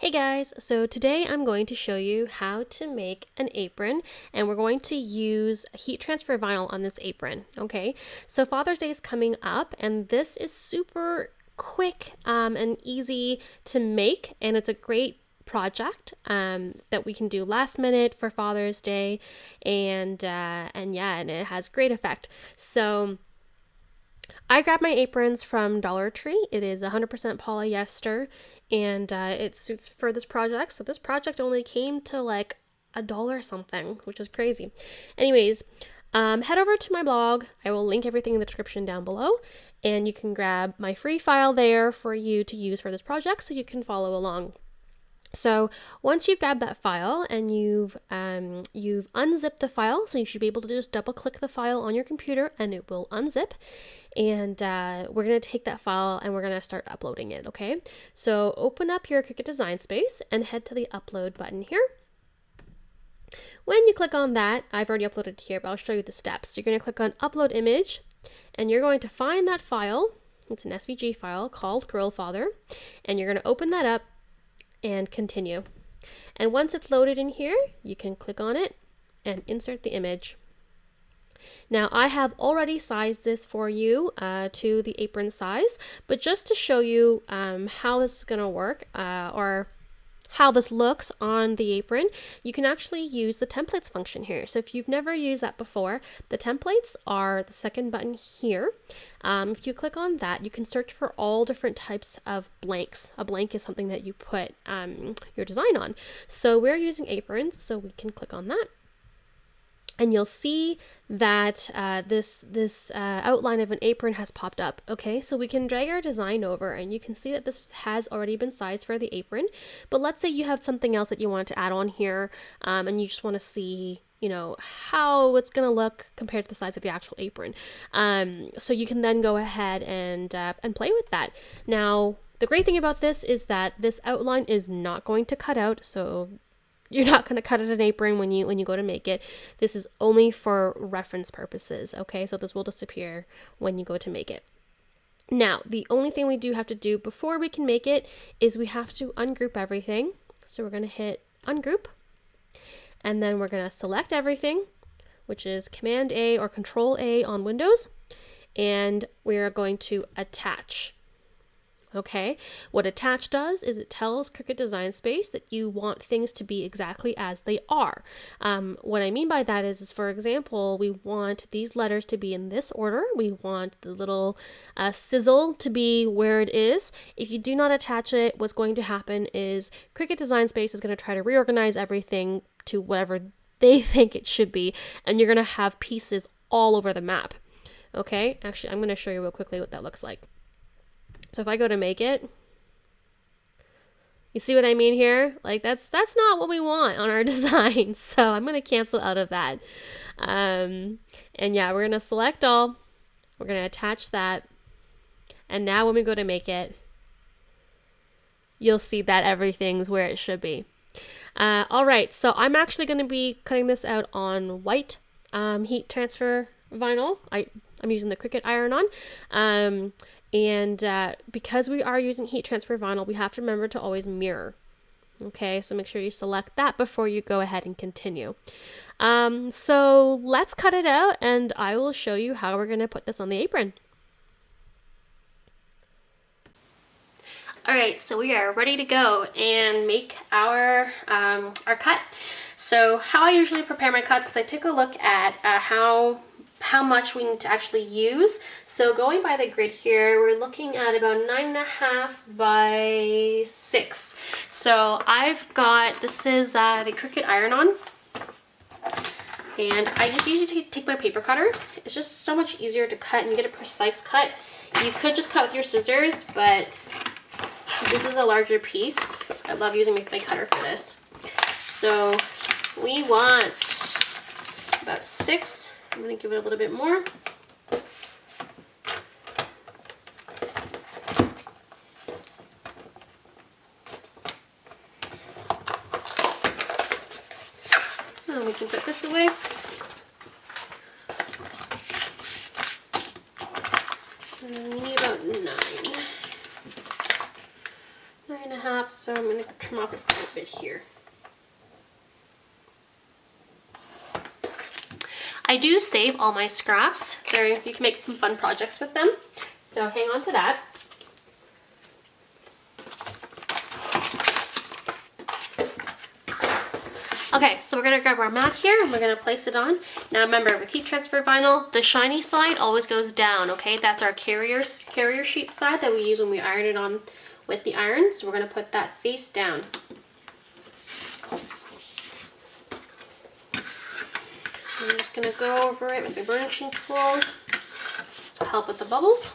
Hey guys, so today I'm going to show you how to make an apron, and we're going to use heat transfer vinyl on this apron. Okay, so Father's Day is coming up and this is super quick and easy to make, and it's a great project that we can do last minute for Father's Day, and it has great effect. So I grabbed my aprons from Dollar Tree. It is 100% polyester, and it suits for this project. So this project only came to like $1 something, which is crazy. Anyways, head over to my blog. I will link everything in the description down below, and you can grab my free file there for you to use for this project so you can follow along. So once you've grabbed that file and you've unzipped the file, so you should be able to just double click the file on your computer and it will unzip. And we're going to take that file and we're going to start uploading it, okay? So open up your Cricut Design Space and head to the upload button here. When you click on that, I've already uploaded it here, but I'll show you the steps. So you're going to click on Upload Image, and you're going to find that file. It's an SVG file called Girl Father, and you're going to open that up and continue. And once it's loaded in here, you can click on it and insert the image. Now I have already sized this for you to the apron size, but just to show you how this is going to work or how this looks on the apron, you can actually use the templates function here. So if you've never used that before, the templates are the second button here. If you click on that, you can search for all different types of blanks. A blank is something that you put your design on. So we're using aprons, so we can click on that. And you'll see that this outline of an apron has popped up. Okay, so we can drag our design over and you can see that this has already been sized for the apron. But let's say you have something else that you want to add on here and you just want to see, you know, how it's going to look compared to the size of the actual apron. So you can then go ahead and play with that. Now, the great thing about this is that this outline is not going to cut out, so you're not going to cut out an apron when you go to make it. This is only for reference purposes, okay? So this will disappear when you go to make it. Now, the only thing we do have to do before we can make it is we have to ungroup everything. So we're going to hit ungroup, and then we're going to select everything, which is Command A or Control A on Windows, and we're going to attach. Okay, what attach does is it tells Cricut Design Space that you want things to be exactly as they are. What I mean by that is for example, we want these letters to be in this order. We want the little sizzle to be where it is. If you do not attach it, what's going to happen is Cricut Design Space is going to try to reorganize everything to whatever they think it should be, and you're going to have pieces all over the map. Okay, actually, I'm going to show you real quickly what that looks like. So if I go to make it, you see what I mean here? Like that's not what we want on our design. So I'm going to cancel out of that. And yeah, we're going to select all. We're going to attach that. And now when we go to make it, you'll see that everything's where it should be. All right, so I'm actually going to be cutting this out on white heat transfer vinyl. I'm using the Cricut Iron-On. And because we are using heat transfer vinyl, we have to remember to always mirror. Okay, so make sure you select that before you go ahead and continue. So let's cut it out and I will show you how we're going to put this on the apron. Alright, so we are ready to go and make our cut. So how I usually prepare my cuts is I take a look at how much we need to actually use. So going by the grid here, we're looking at about 9.5 by 6. So I've got, this is the Cricut Iron-On, and I just usually take my paper cutter. It's just so much easier to cut and you get a precise cut. You could just cut with your scissors, but this is a larger piece. I love using my cutter for this. So we want about 6. I'm going to give it a little bit more. And we can put this away. And we need about 9. 9.5, so I'm going to trim off this little bit here. I do save all my scraps. You can make some fun projects with them, so hang on to that. Okay, so we're going to grab our mat here and we're going to place it on. Now remember, with heat transfer vinyl, the shiny side always goes down, okay? That's our carrier sheet side that we use when we iron it on with the iron. So we're going to put that face down. I'm just going to go over it with my burnishing tool to help with the bubbles.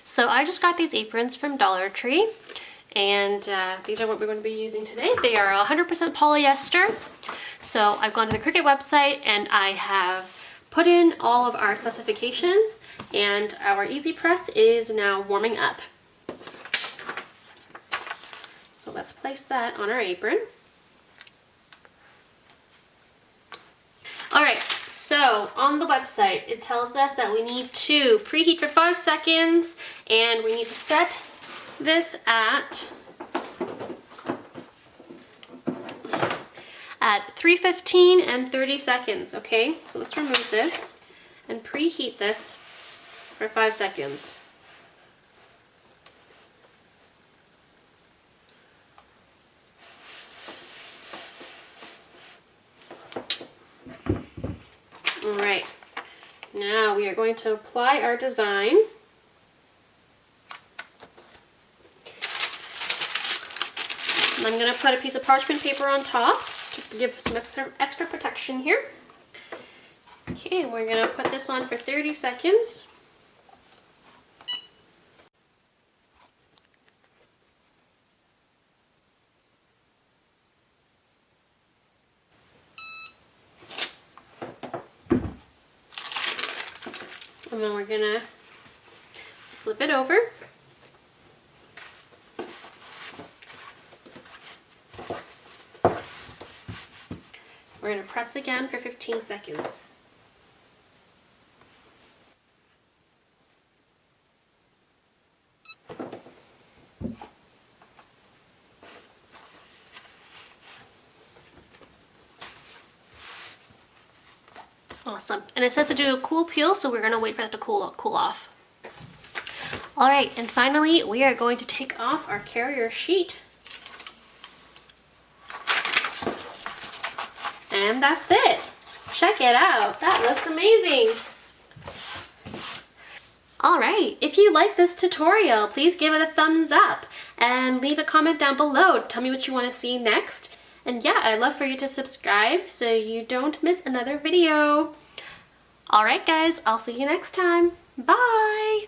So I just got these aprons from Dollar Tree, and these are what we're going to be using today. They are 100% polyester. So I've gone to the Cricut website and I have put in all of our specifications, and our easy press is now warming up. So let's place that on our apron. All right. So on the website, it tells us that we need to preheat for 5 seconds, and we need to set this at 315 and 30 seconds, okay? So let's remove this and preheat this for 5 seconds. All right, now we are going to apply our design. And I'm going to put a piece of parchment paper on top to give some extra protection here. Okay, we're going to put this on for 30 seconds. And then we're gonna flip it over. We're gonna press again for 15 seconds. Awesome. And it says to do a cool peel, so we're going to wait for that to cool off. All right, and finally, we are going to take off our carrier sheet. And that's it. Check it out. That looks amazing. All right, if you like this tutorial, please give it a thumbs up and leave a comment down below. Tell me what you want to see next. And yeah, I'd love for you to subscribe so you don't miss another video. All right, guys, I'll see you next time. Bye!